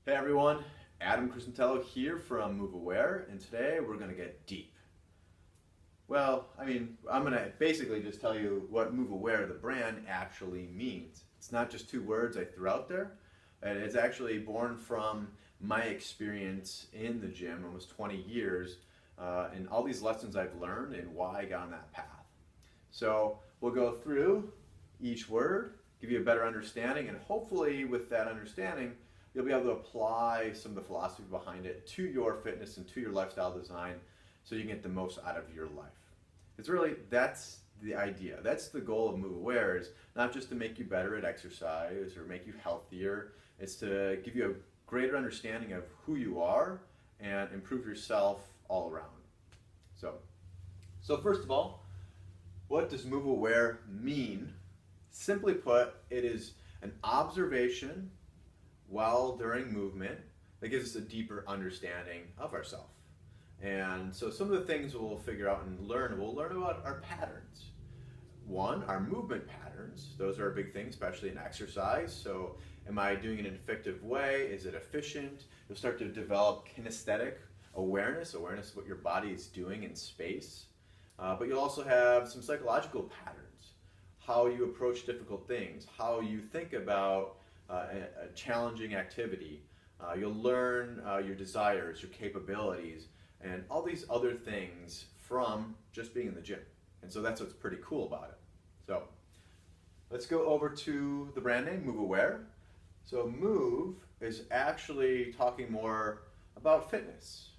Hey everyone, Adam Crisantello here from Move Aware, and today we're going to get deep. I'm going to basically just tell you what Move Aware, the brand, actually means. It's not just two words I threw out there, and it's actually born from my experience in the gym, almost 20 years, and all these lessons I've learned and why I got on that path. So we'll go through each word, give you a better understanding, and hopefully with that understanding, you'll be able to apply some of the philosophy behind it to your fitness and to your lifestyle design so you can get the most out of your life. That's the idea. That's the goal of Move Aware, is not just to make you better at exercise or make you healthier. It's to give you a greater understanding of who you are and improve yourself all around. So, so first of all, what does Move Aware mean? Simply put, it is an observation while during movement that gives us a deeper understanding of ourselves. And so some of the things we'll figure out and learn, we'll learn about our patterns. One, our movement patterns. Those are a big thing, especially in exercise. So am I doing it in an effective way? Is it efficient? You'll start to develop kinesthetic awareness of what your body is doing in space. But you'll also have some psychological patterns, how you approach difficult things, how you think about a challenging activity. You'll learn your desires, your capabilities, and all these other things from just being in the gym. And so that's what's pretty cool about it. So let's go over to the brand name, Move Aware. So Move is actually talking more about fitness.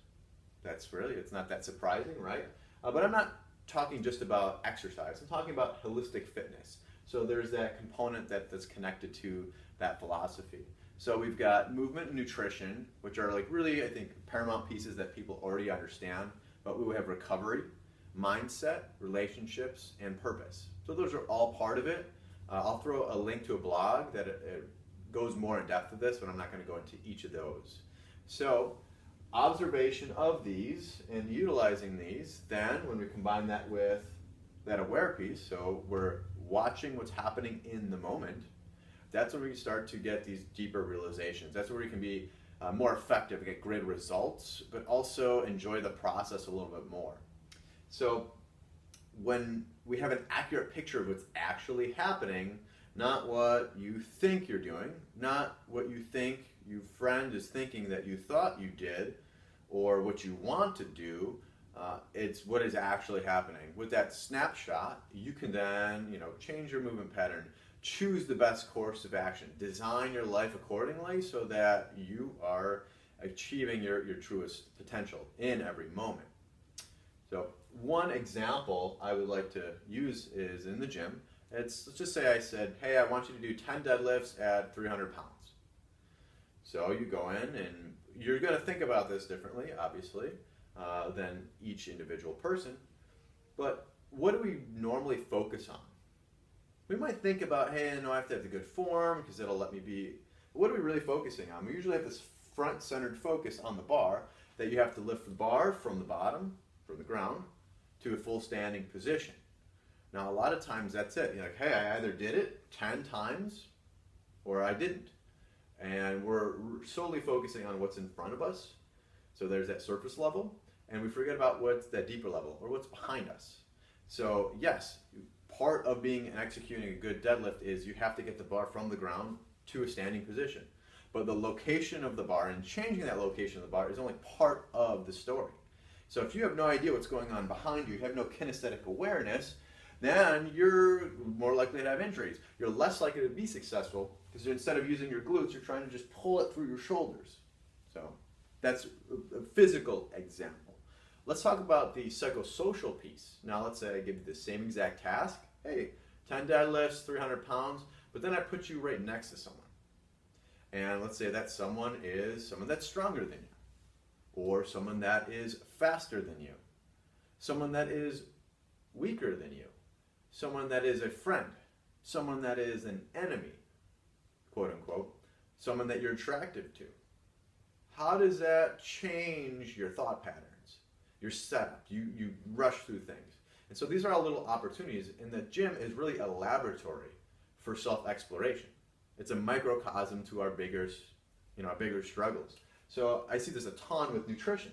It's not that surprising, right? But I'm not talking just about exercise. I'm talking about holistic fitness. So there's that component that's connected to that philosophy. So we've got movement and nutrition, which are like really, I think, paramount pieces that people already understand. But we have recovery, mindset, relationships, and purpose. So those are all part of it. I'll throw a link to a blog that it goes more in depth of this, but I'm not going to go into each of those. So observation of these and utilizing these, then when we combine that with that aware piece, so we're watching what's happening in the moment, that's when we start to get these deeper realizations. That's where we can be more effective, get great results, but also enjoy the process a little bit more. So when we have an accurate picture of what's actually happening, not what you think you're doing, not what you think your friend is thinking that you thought you did, or what you want to do, it's what is actually happening. With that snapshot, you can then change your movement pattern, choose the best course of action, design your life accordingly so that you are achieving your truest potential in every moment. So one example I would like to use is in the gym. Let's just say I said, hey, I want you to do 10 deadlifts at 300 pounds. So you go in and you're going to think about this differently, obviously, than each individual person. But what do we normally focus on? We might think about, hey, I have to have the good form because it'll let me be. What are we really focusing on? We usually have this front-centered focus on the bar, that you have to lift the bar from the bottom, from the ground, to a full standing position. Now, a lot of times that's it. You're like, hey, I either did it 10 times or I didn't. And we're solely focusing on what's in front of us. So there's that surface level, and we forget about what's that deeper level, or what's behind us. So yes, part of being and executing a good deadlift is you have to get the bar from the ground to a standing position. But the location of the bar and changing that location of the bar is only part of the story. So if you have no idea what's going on behind you, you have no kinesthetic awareness, then you're more likely to have injuries. You're less likely to be successful because instead of using your glutes, you're trying to just pull it through your shoulders. So that's a physical example. Let's talk about the psychosocial piece. Now let's say I give you the same exact task. Hey, 10 deadlifts, 300 pounds, but then I put you right next to someone. And let's say that someone is someone that's stronger than you, or someone that is faster than you, someone that is weaker than you, someone that is a friend, someone that is an enemy, quote unquote, someone that you're attracted to. How does that change your thought patterns, your setup? You rush through things. And so these are all little opportunities, and the gym is really a laboratory for self-exploration. It's a microcosm to our bigger our bigger struggles. So I see this a ton with nutrition.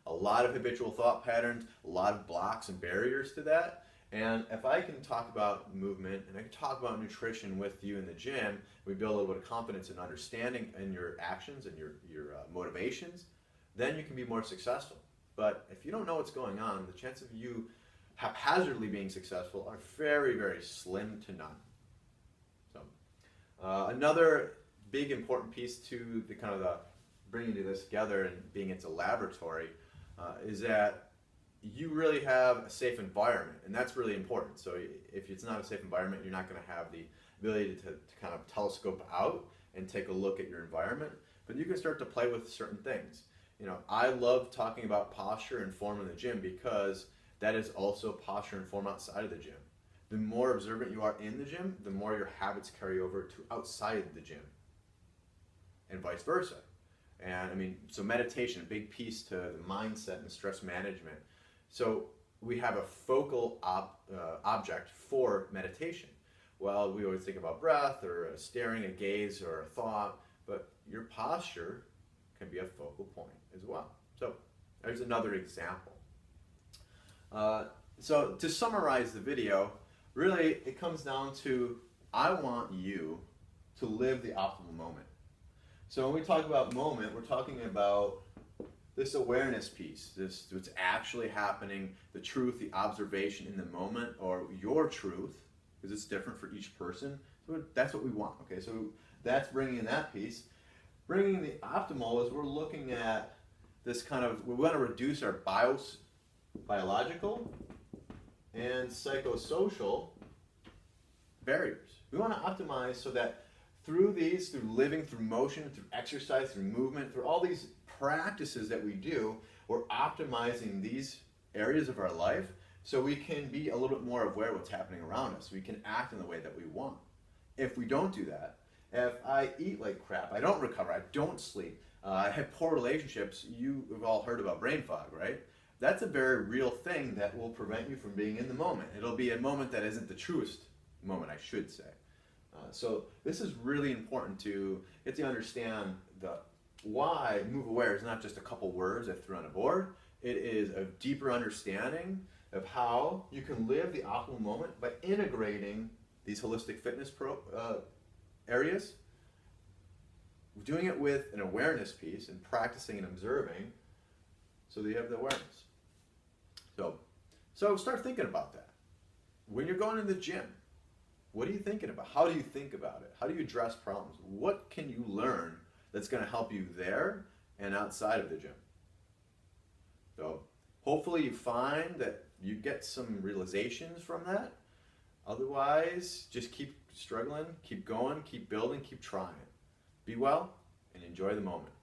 A lot of habitual thought patterns, a lot of blocks and barriers to that. And if I can talk about movement and I can talk about nutrition with you in the gym, we build a little bit of confidence and understanding in your actions and your motivations, then you can be more successful. But if you don't know what's going on, the chance of you haphazardly being successful are very, very slim to none. So another big important piece to the kind of the bringing this together and being it's a laboratory is that you really have a safe environment, and that's really important. So if it's not a safe environment, you're not going to have the ability to kind of telescope out and take a look at your environment, but you can start to play with certain things. I love talking about posture and form in the gym because that is also posture and form outside of the gym. The more observant you are in the gym, the more your habits carry over to outside the gym, and vice versa. And so meditation, a big piece to the mindset and stress management. So we have a focal object for meditation. Well, we always think about breath or staring, a gaze or a thought, but your posture can be a focal point as well. So there's another example. So to summarize the video, really it comes down to I want you to live the optimal moment. So when we talk about moment, we're talking about this awareness piece, this what's actually happening, the truth, the observation in the moment, or your truth, because it's different for each person. So that's what we want. Okay, so that's bringing in that piece. Bringing the optimal is we're looking at this kind of, we want to reduce our biological and psychosocial barriers. We want to optimize so that through living, through motion, through exercise, through movement, through all these practices that we do, we're optimizing these areas of our life so we can be a little bit more aware of what's happening around us. We can act in the way that we want. If we don't do that, if I eat like crap, I don't recover, I don't sleep, I have poor relationships, you've all heard about brain fog, right? That's a very real thing that will prevent you from being in the moment. It'll be a moment that isn't the truest moment, I should say. So this is really important to get to understand why Move Aware is not just a couple words I threw on a board. It is a deeper understanding of how you can live the optimal moment by integrating these holistic fitness areas, doing it with an awareness piece and practicing and observing so that you have the awareness. So start thinking about that. When you're going to the gym, what are you thinking about? How do you think about it? How do you address problems? What can you learn that's going to help you there and outside of the gym? So hopefully you find that you get some realizations from that. Otherwise, just keep struggling, keep going, keep building, keep trying. Be well and enjoy the moment.